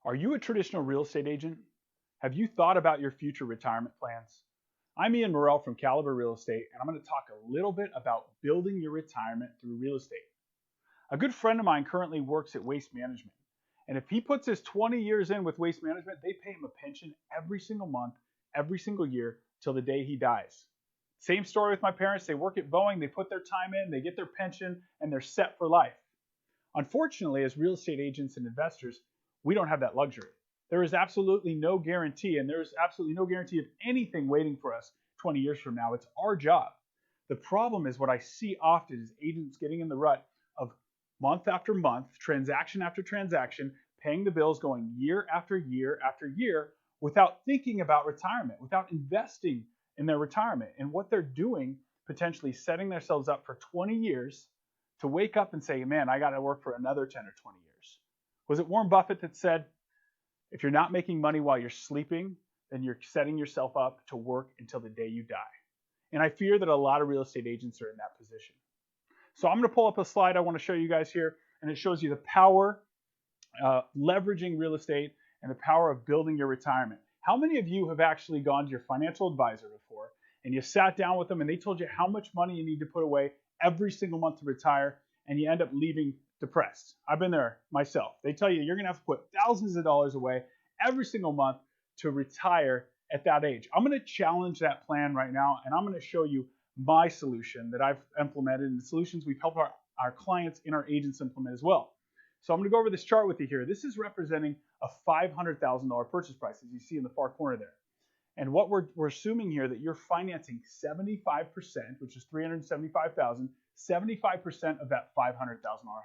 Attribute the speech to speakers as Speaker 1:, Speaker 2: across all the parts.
Speaker 1: Are you a traditional real estate agent? Have you thought about your future retirement plans? I'm Ian Morell from Caliber Real Estate, and I'm going to talk a little bit about building your retirement through real estate. A good friend of mine currently works at Waste Management, and if he puts his 20 years in with Waste Management, they pay him a pension every single month, every single year, till the day he dies. Same story with my parents. They work at Boeing, they put their time in, they get their pension, and they're set for life. Unfortunately, as real estate agents and investors, we don't have that luxury. There is absolutely no guarantee, and there's absolutely no guarantee of anything waiting for us 20 years from now. It's our job. The problem is what I see often is agents getting in the rut of month after month, transaction after transaction, paying the bills, going year after year after year without thinking about retirement, without investing in their retirement. And what they're doing, potentially setting themselves up for 20 years to wake up and say, man, I got to work for another 10 or 20 years. Was it Warren Buffett that said, if you're not making money while you're sleeping, then you're setting yourself up to work until the day you die? And I fear that a lot of real estate agents are in that position. So I'm going to pull up a slide I want to show you guys here, and it shows you the power leveraging real estate and the power of building your retirement. How many of you have actually gone to your financial advisor before and you sat down with them and they told you how much money you need to put away every single month to retire, and you end up leaving depressed? I've been there myself. They tell you you're going to have to put thousands of dollars away every single month to retire at that age. I'm going to challenge that plan right now, and I'm going to show you my solution that I've implemented and the solutions we've helped our clients and our agents implement as well. So I'm going to go over this chart with you here. This is representing a $500,000 purchase price, as you see in the far corner there. And what we're assuming here that you're financing 75%, which is $375,000, 75% of that $500,000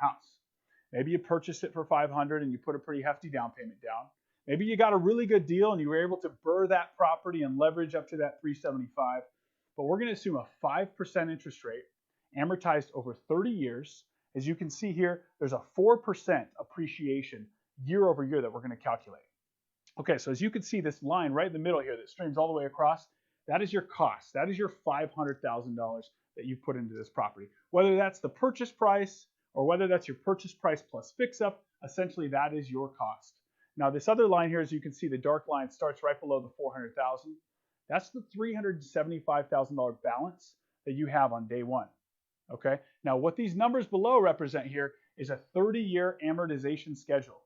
Speaker 1: house. Maybe you purchased it for $500,000 and you put a pretty hefty down payment down. Maybe you got a really good deal and you were able to burr that property and leverage up to that $375,000. But we're going to assume a 5% interest rate amortized over 30 years. As you can see here, there's a 4% appreciation year over year that we're going to calculate. Okay, so as you can see, this line right in the middle here that streams all the way across, that is your cost. That is your $500,000 that you put into this property. Whether that's the purchase price or whether that's your purchase price plus fix-up, essentially that is your cost. Now this other line here, as you can see, the dark line starts right below the $400,000. That's the $375,000 balance that you have on day one. Okay, now what these numbers below represent here is a 30-year amortization schedule.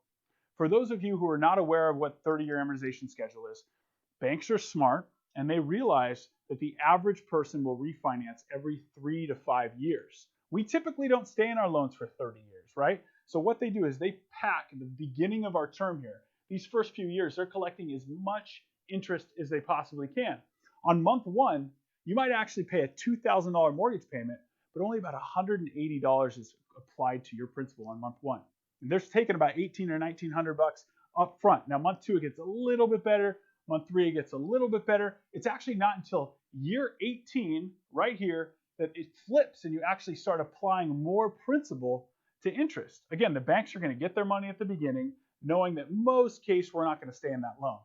Speaker 1: For those of you who are not aware of what 30-year amortization schedule is, banks are smart and they realize that the average person will refinance every 3 to 5 years. We typically don't stay in our loans for 30 years, right? So what they do is they pack at the beginning of our term here. These first few years, they're collecting as much interest as they possibly can. On month one, you might actually pay a $2,000 mortgage payment, but only about $180 is applied to your principal on month one. And they're taking about $1,800 or $1,900 up front. Now, month two, it gets a little bit better. Month three, it gets a little bit better. It's actually not until year 18, right here, that it flips and you actually start applying more principal to interest. Again, the banks are going to get their money at the beginning, knowing that most cases we're not going to stay in that loan.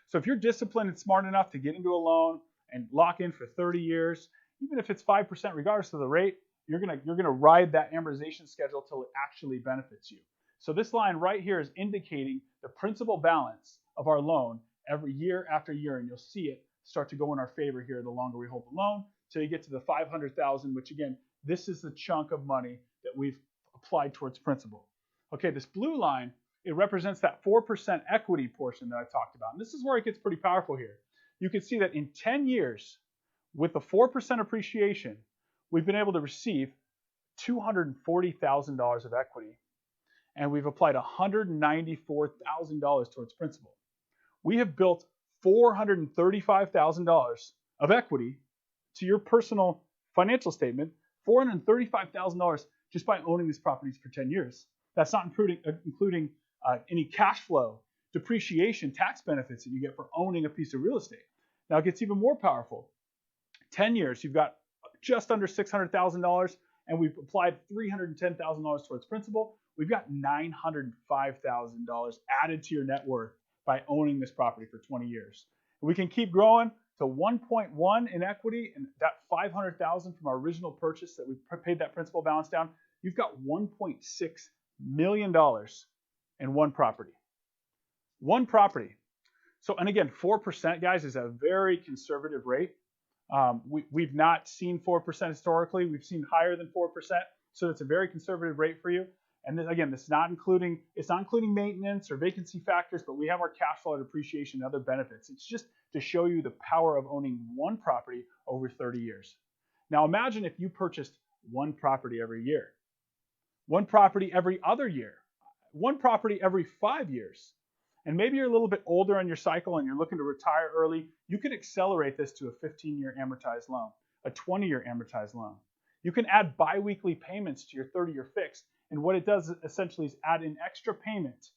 Speaker 1: So if you're disciplined and smart enough to get into a loan and lock in for 30 years, even if it's 5% regardless of the rate, you're gonna ride that amortization schedule till it actually benefits you. So this line right here is indicating the principal balance of our loan every year after year, and you'll see it start to go in our favor here the longer we hold the loan till you get to the $500,000, which again, this is the chunk of money that we've applied towards principal. Okay, this blue line, it represents that 4% equity portion that I talked about. And this is where it gets pretty powerful here. You can see that in 10 years, with the 4% appreciation, we've been able to receive $240,000 of equity, and we've applied $194,000 towards principal. We have built $435,000 of equity to your personal financial statement, $435,000 just by owning these properties for 10 years. That's not including any cash flow, depreciation, tax benefits that you get for owning a piece of real estate. Now it gets even more powerful. 10 years, you've got just under $600,000, and we've applied $310,000 towards principal. We've got $905,000 added to your net worth by owning this property for 20 years. And we can keep growing to 1.1 in equity, and that $500,000 from our original purchase that we paid that principal balance down, you've got $1.6 million in one property. One property. So, and again, 4%, guys, is a very conservative rate. We've not seen 4% historically. We've seen higher than 4%. So it's a very conservative rate for you. And then, again, it's not including maintenance or vacancy factors, but we have our cash flow depreciation and other benefits. It's just to show you the power of owning one property over 30 years. Now imagine if you purchased one property every year, one property every other year, one property every 5 years. And maybe you're a little bit older in your cycle and you're looking to retire early, you can accelerate this to a 15-year amortized loan, a 20-year amortized loan. You can add biweekly payments to your 30-year fixed, and what it does essentially is add an extra payment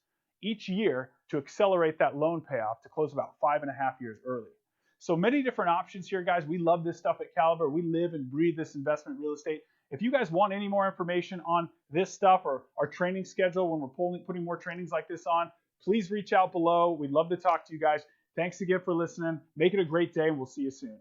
Speaker 1: each year to accelerate that loan payoff to close about 5.5 years early. So many different options here, guys. We love this stuff at Caliber. We live and breathe this investment real estate. If you guys want any more information on this stuff or our training schedule when we're putting more trainings like this on, please reach out below. We'd love to talk to you guys. Thanks again for listening. Make it a great day, and we'll see you soon.